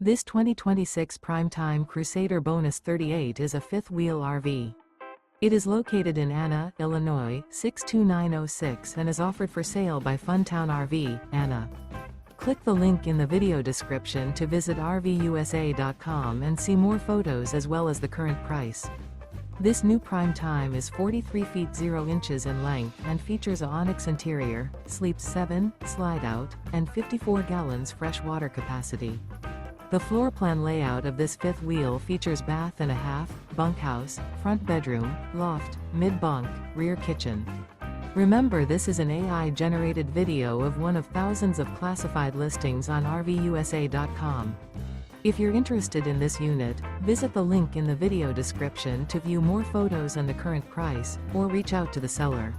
This 2026 Prime Time Crusader BONUS38 is a fifth-wheel RV. It is located in Anna, Illinois, 62906 and is offered for sale by Funtown RV, Anna. Click the link in the video description to visit RVUSA.com and see more photos as well as the current price. This new Prime Time is 43 feet 0 inches in length and features a ONYX interior, sleeps 7, slide-out, and 54 gallons fresh water capacity. The floor plan layout of this fifth wheel features bath and a half, bunkhouse, front bedroom, loft, mid-bunk, rear kitchen. Remember, this is an AI-generated video of one of thousands of classified listings on RVUSA.com. If you're interested in this unit, visit the link in the video description to view more photos and the current price, or reach out to the seller.